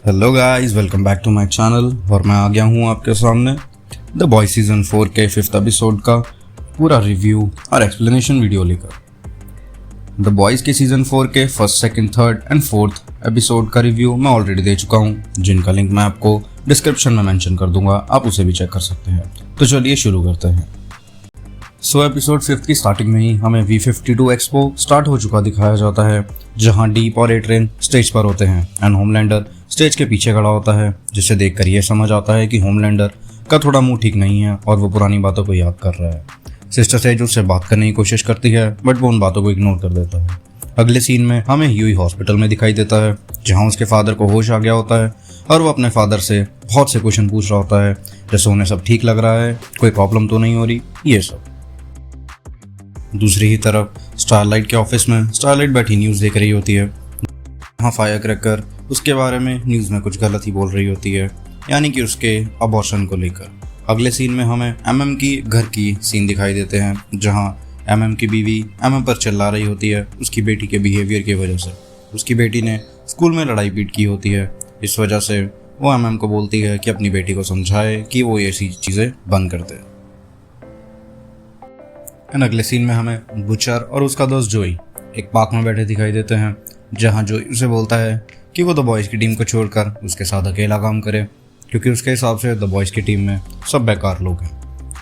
Hello guys, welcome back to my channel. और मैं आ गया हूँ आपके सामने द बॉयज सीजन 4 के 5th एपिसोड का पूरा रिव्यू और एक्सप्लेनेशन वीडियो लेकर। द बॉयज के सीजन 4 के 1st, 2nd, 3rd and 4th episode का रिव्यू मैं ऑलरेडी दे चुका हूँ, जिनका लिंक मैं आपको डिस्क्रिप्शन में मेंशन कर दूंगा, आप उसे भी चेक कर सकते हैं। तो चलिए शुरू करते हैं। एपिसोड 5 की स्टार्टिंग में ही हमें V52 एक्सपो स्टार्ट हो चुका दिखाया जाता है, जहां डीप और एट्रेन स्टेज पर होते हैं एंड होमलैंडर स्टेज के पीछे खड़ा होता है, जिसे देखकर यह समझ आता है कि होमलैंडर का थोड़ा मुंह ठीक नहीं है और वो पुरानी बातों को याद कर रहा है। सिस्टर सेज उससे बात करने की कोशिश करती है, बट वो उन बातों को इग्नोर कर देता है। अगले सीन में हमें ह्यूई हॉस्पिटल में दिखाई देता है, जहाँ उसके फादर को होश आ गया होता है और वो अपने फादर से बहुत से क्वेश्चन पूछ रहा होता है, जैसे उन्हें सब ठीक लग रहा है, कोई प्रॉब्लम तो नहीं हो रही, ये सब। दूसरी ही तरफ स्टारलाइट के ऑफिस में स्टारलाइट बैठी न्यूज़ देख रही होती है। हाँ, फायर क्रैकर उसके बारे में न्यूज़ में कुछ गलत ही बोल रही होती है, यानी कि उसके अबॉर्शन को लेकर। अगले सीन में हमें एमएम की घर की सीन दिखाई देते हैं, जहां एमएम की बीवी एमएम पर चिल्ला रही होती है उसकी बेटी के बिहेवियर की वजह से। उसकी बेटी ने स्कूल में लड़ाई पीट की होती है, इस वजह से वो एमएम को बोलती है कि अपनी बेटी को समझाए कि वो ऐसी चीज़ें बंद कर दे। एंड अगले सीन में हमें बुचर और उसका दोस्त जोई एक पार्क में बैठे दिखाई देते हैं, जहां जोई उसे बोलता है कि वो द बॉयज़ की टीम को छोड़कर उसके साथ अकेला काम करे, क्योंकि उसके हिसाब से द बॉयज़ की टीम में सब बेकार लोग हैं।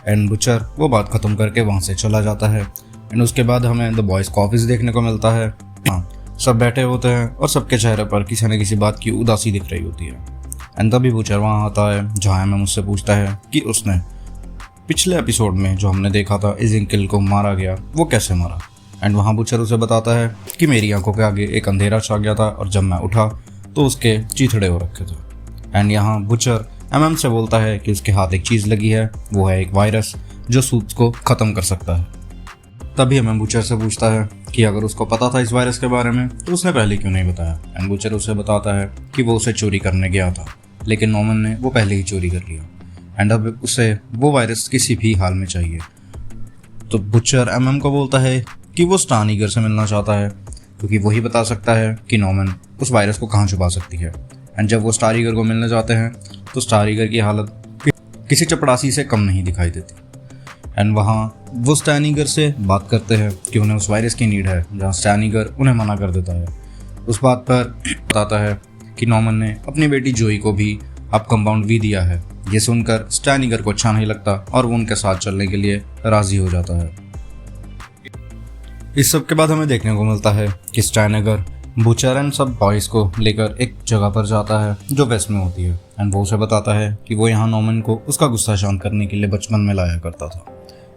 एंड बुचर वो बात ख़त्म करके वहाँ से चला जाता है। एंड उसके बाद हमें द बॉयज़ का ऑफिस देखने को मिलता है। हाँ, सब बैठे होते हैं और सबके चेहरे पर किसी न किसी बात की उदासी दिख रही होती है। एंड तभी बुचर वहाँ आता है, जहाँ हमें मुझसे पूछता है कि उसने पिछले एपिसोड में जो हमने देखा था इजिंकिल को मारा गया, वो कैसे मारा। एंड वहाँ बुचर उसे बताता है कि मेरी आंखों के आगे एक अंधेरा छा गया था और जब मैं उठा तो उसके चीथड़े हो रखे थे। एंड यहाँ बुचर एमएम से बोलता है कि उसके हाथ एक चीज़ लगी है, वो है एक वायरस जो सूट्स को ख़त्म कर सकता है। तभी एमएम बुचर से पूछता है कि अगर उसको पता था इस वायरस के बारे में तो उसने पहले क्यों नहीं बताया। एंड बुचर उसे बताता है कि वो उसे चोरी करने गया था, लेकिन नॉर्मन ने वो पहले ही चोरी कर लिया एंड अब उसे वो वायरस किसी भी हाल में चाहिए। तो बुचर एमएम को बोलता है कि वो स्टारनिगर से मिलना चाहता है, क्योंकि वही बता सकता है कि नॉर्मन उस वायरस को कहाँ छुपा सकती है। एंड जब वो स्टारनिगर को मिलने जाते हैं तो स्टारनिगर की हालत किसी चपड़ासी से कम नहीं दिखाई देती। एंड वहाँ वो स्टारनिगर से बात करते हैं कि उन्हें उस वायरस की नीड है, जहाँ स्टारनिगर उन्हें मना कर देता है। उस बात पर बताता है कि नॉर्मन ने अपनी बेटी जोई को भी अब कंपाउंड वी दिया है। ये सुनकर स्टारनिगर को अच्छा नहीं लगता और वो उनके साथ चलने के लिए राजी हो जाता है। इस सब के बाद हमें देखने को मिलता है कि स्टारनिगर बुचर एंड सब बॉयज़ को लेकर एक जगह पर जाता है जो वेस्ट में होती है। एंड वो उसे बताता है कि वो यहाँ नॉर्मन को उसका गुस्सा शांत करने के लिए बचपन में लाया करता था।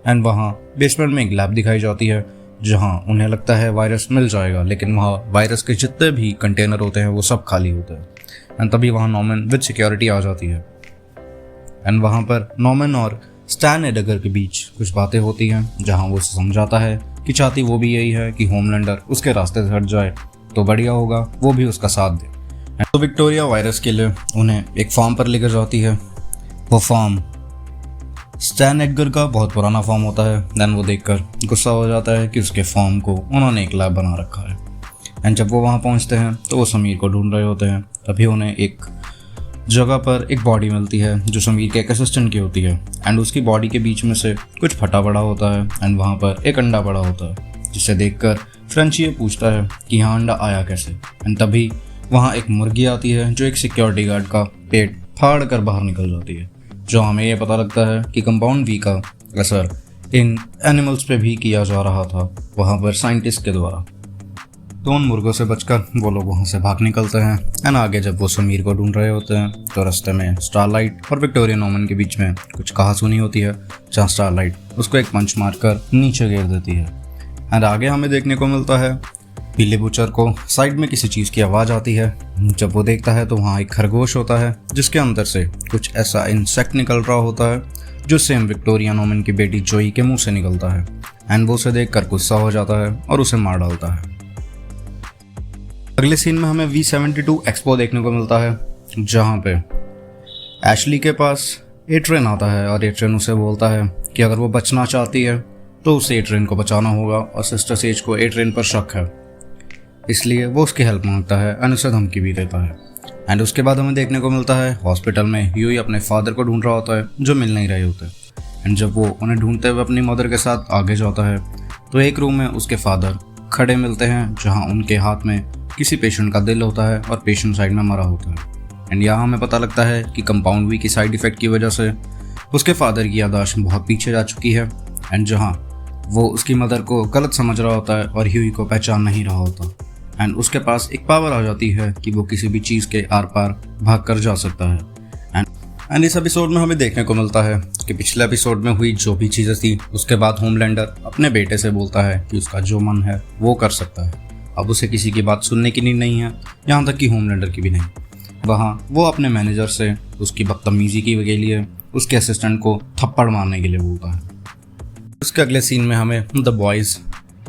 एंड वहाँ बेसमेंट में एक लैब दिखाई जाती है, जहाँ उन्हें लगता है वायरस मिल जाएगा, लेकिन वहाँ वायरस के जितने भी कंटेनर होते हैं वो सब खाली होते हैं। एंड तभी वहाँ नॉर्मन विद सिक्योरिटी आ जाती है। एंड वहाँ पर नॉर्मन और स्टैन एडगर के बीच कुछ बातें होती हैं, जहाँ वो समझाता है कि चाहती वो भी यही है कि होमलैंडर उसके रास्ते से हट जाए, तो बढ़िया होगा वो भी उसका साथ दे। तो विक्टोरिया वायरस के लिए उन्हें एक फार्म पर लेकर जाती है। वो फार्म स्टैन एडगर का बहुत पुराना फार्म होता है। देन वो देखकर गुस्सा हो जाता है कि उसके फार्म को उन्होंने एक लैब बना रखा है। एंड जब वो वहाँ पहुँचते हैं तो वो समीर को ढूंढ रहे होते हैं। तभी उन्हें एक जगह पर एक बॉडी मिलती है जो समीर के एक असिस्टेंट की होती है। एंड उसकी बॉडी के बीच में से कुछ फटा पड़ा होता है एंड वहाँ पर एक अंडा पड़ा होता है, जिसे देखकर फ्रेंच ये पूछता है कि यहाँ अंडा आया कैसे। एंड तभी वहाँ एक मुर्गी आती है जो एक सिक्योरिटी गार्ड का पेट फाड़ कर बाहर निकल जाती है, जो हमें यह पता लगता है कि कंपाउंड वी का असर इन एनिमल्स पे भी किया जा रहा था वहाँ पर साइंटिस्ट के द्वारा। तो उन मुर्गों से बचकर वो लोग वहाँ से भाग निकलते हैं। एंड आगे जब वो समीर को ढूंढ रहे होते हैं तो रास्ते में स्टारलाइट और विक्टोरिया नॉर्मन के बीच में कुछ कहासुनी होती है, जहाँ स्टारलाइट उसको एक पंच मारकर नीचे गिर देती है। एंड आगे हमें देखने को मिलता है पीले बुचर को साइड में किसी चीज़ की आवाज़ आती है। जब वो देखता है तो वहाँ एक खरगोश होता है, जिसके अंदर से कुछ ऐसा इंसेक्ट निकल रहा होता है जो सेम विक्टोरिया नॉर्मन की बेटी जोई के मुंह से निकलता है। एंड वो उसे देखकर गुस्सा हो जाता है और उसे मार डालता है। अगले सीन में हमें V72 एक्सपो देखने को मिलता है, जहाँ पे एशली के पास एट्रेन आता है और एट्रेन उसे बोलता है कि अगर वो बचना चाहती है तो उसे एट्रेन को बचाना होगा, और सिस्टर सेज को एट्रेन पर शक है, इसलिए वो उसकी हेल्प मांगता है और उसे धमकी भी देता है। एंड उसके बाद हमें देखने को मिलता है हॉस्पिटल में ह्यूई अपने फादर को ढूंढ रहा होता है जो मिल नहीं रहे होते। एंड जब वो उन्हें ढूंढते हुए अपनी मदर के साथ आगे जाता है तो एक रूम में उसके फादर खड़े मिलते हैं जहां उनके हाथ में किसी पेशेंट का दिल होता है और पेशेंट साइड में मरा होता है। एंड यहाँ हमें पता लगता है कि कंपाउंड वी की साइड इफ़ेक्ट की वजह से उसके फादर की याददाश्त बहुत पीछे जा चुकी है। एंड जहाँ वो उसकी मदर को गलत समझ रहा होता है और ह्यूई को पहचान नहीं रहा होता। एंड उसके पास एक पावर आ जाती है कि वो किसी भी चीज़ के आर पार भाग कर जा सकता है। एंड इस एपिसोड में हमें देखने को मिलता है कि पिछले एपिसोड में हुई जो भी चीज़ें थी उसके बाद होमलैंडर अपने बेटे से बोलता है कि उसका जो मन है वो कर सकता है। अब उसे किसी की बात सुनने की नीड नहीं है, यहाँ तक कि होमलैंडर की भी नहीं। वहाँ वो अपने मैनेजर से उसकी बदतमीजी की के लिए उसके असिस्टेंट को थप्पड़ मारने के लिए बोलता है। उसके अगले सीन में हमें द बॉयज़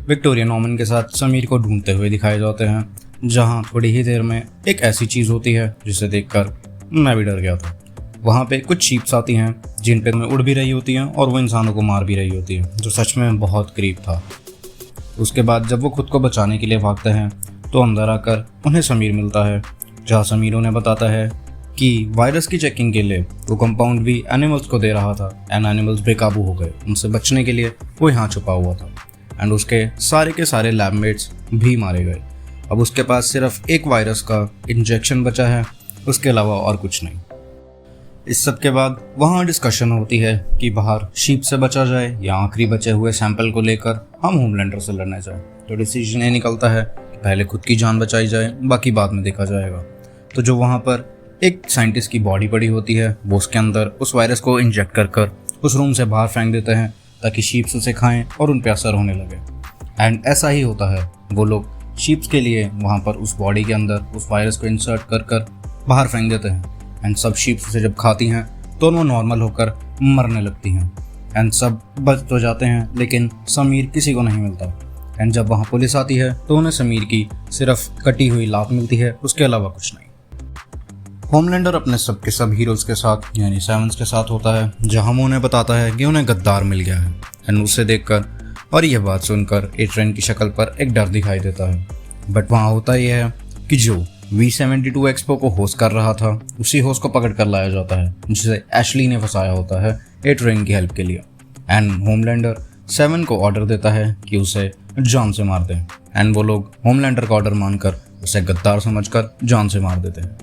विक्टोरिया नॉर्मन के साथ समीर को ढूंढते हुए दिखाए जाते हैं, जहाँ थोड़ी ही देर में एक ऐसी चीज़ होती है जिसे देखकर मैं भी डर गया था। वहाँ पे कुछ शीप्स आती हैं जिन पे उड़ भी रही होती हैं और वो इंसानों को मार भी रही होती है, जो सच में बहुत करीब था। उसके बाद जब वो खुद को बचाने के लिए भागते हैं तो अंदर आकर उन्हें समीर मिलता है, जहाँ समीर उन्हें बताता है कि वायरस की चेकिंग के लिए वो कंपाउंड भी एनिमल्स को दे रहा था एंड एनिमल्स बेकाबू हो गए। उनसे बचने के लिए वो यहाँ छुपा हुआ था एंड उसके सारे के सारे लैबमेट्स भी मारे गए। अब उसके पास सिर्फ एक वायरस का इंजेक्शन बचा है, उसके अलावा और कुछ नहीं। इस सब के बाद वहाँ डिस्कशन होती है कि बाहर शीप से बचा जाए या आखिरी बचे हुए सैंपल को लेकर हम होमलैंडर से लड़ने जाए। तो डिसीजन ये निकलता है कि पहले खुद की जान बचाई जाए, बाकी बाद में देखा जाएगा। तो जो वहाँ पर एक साइंटिस्ट की बॉडी पड़ी होती है वो उसके अंदर उस वायरस को इंजेक्ट कर उस रूम से बाहर फेंक देते हैं ताकि शीप्स उसे खाएं और उन पर असर होने लगे। एंड ऐसा ही होता है, वो लोग शीप्स के लिए वहाँ पर उस बॉडी के अंदर उस वायरस को इंसर्ट कर बाहर फेंक देते हैं। एंड सब शीप्स उसे जब खाती हैं तो वो नॉर्मल होकर मरने लगती हैं एंड सब बच तो जाते हैं, लेकिन समीर किसी को नहीं मिलता। एंड जब वहाँ पुलिस आती है तो उन्हें समीर की सिर्फ कटी हुई लात मिलती है, उसके अलावा कुछ नहीं। होमलैंडर अपने सब के सब हीरोज़ के साथ यानी सेवंस के साथ होता है, जहाँ वो उन्हें बताता है कि उन्हें गद्दार मिल गया है। एंड उसे देखकर और यह बात सुनकर एट्रेन की शक्ल पर एक डर दिखाई देता है। बट वहाँ होता यह है कि जो V72 एक्सपो को होस्ट कर रहा था उसी होस्ट को पकड़ कर लाया जाता है, जिसे एशली ने फंसाया होता है एट्रेन की हेल्प के लिए। एंड होमलैंडर 7 को ऑर्डर देता है कि उसे जान से मार दें। एंड वो लोग होमलैंडर का ऑर्डर मानकर उसे गद्दार समझकर जान से मार देते हैं।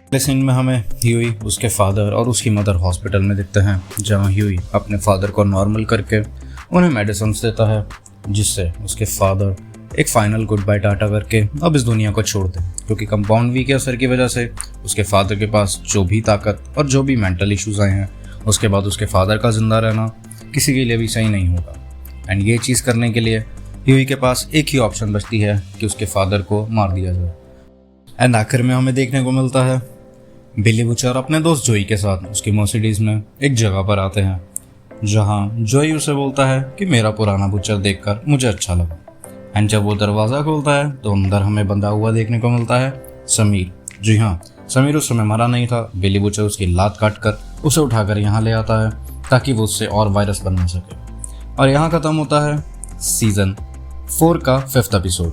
अगले सीन में हमें ह्यूई, उसके फादर और उसकी मदर हॉस्पिटल में दिखते हैं, जहाँ ह्यूई अपने फादर को नॉर्मल करके उन्हें मेडिसिन देता है, जिससे उसके फादर एक फाइनल गुड बाय टाटा करके अब इस दुनिया को छोड़ दें, क्योंकि कंपाउंड वी के असर की वजह से उसके फादर के पास जो भी ताकत और जो भी मेंटल इश्यूज आए हैं, उसके बाद उसके फादर का जिंदा रहना किसी के लिए भी सही नहीं होगा। एंड ये चीज़ करने के लिए ह्यूई के पास एक ही ऑप्शन बचती है कि उसके फादर को मार दिया जाए। एंड आखिर में हमें देखने को मिलता है बिली बुचर अपने दोस्त जोई के साथ उसकी मर्सिडीज में एक जगह पर आते हैं, जहाँ जोई उसे बोलता है कि मेरा पुराना बुचर देखकर मुझे अच्छा लगा। एंड जब वो दरवाज़ा खोलता है तो अंदर हमें बंधा हुआ देखने को मिलता है समीर। जी हाँ, समीर उस समय मरा नहीं था। बिली बुचर उसकी लात काट कर उसे उठाकर यहाँ ले आता है ताकि वो उससे और वायरस बन ना सके। और यहाँ ख़त्म होता है सीज़न 4 का 5th एपिसोड।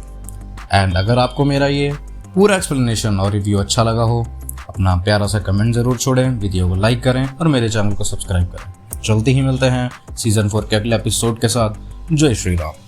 एंड अगर आपको मेरा ये पूरा एक्सप्लेनेशन और रिव्यू अच्छा लगा हो, अपना प्यारा सा कमेंट ज़रूर छोड़ें, वीडियो को लाइक करें और मेरे चैनल को सब्सक्राइब करें। जल्दी ही मिलते हैं सीज़न 4 के अगले एपिसोड के साथ। जय श्री राम।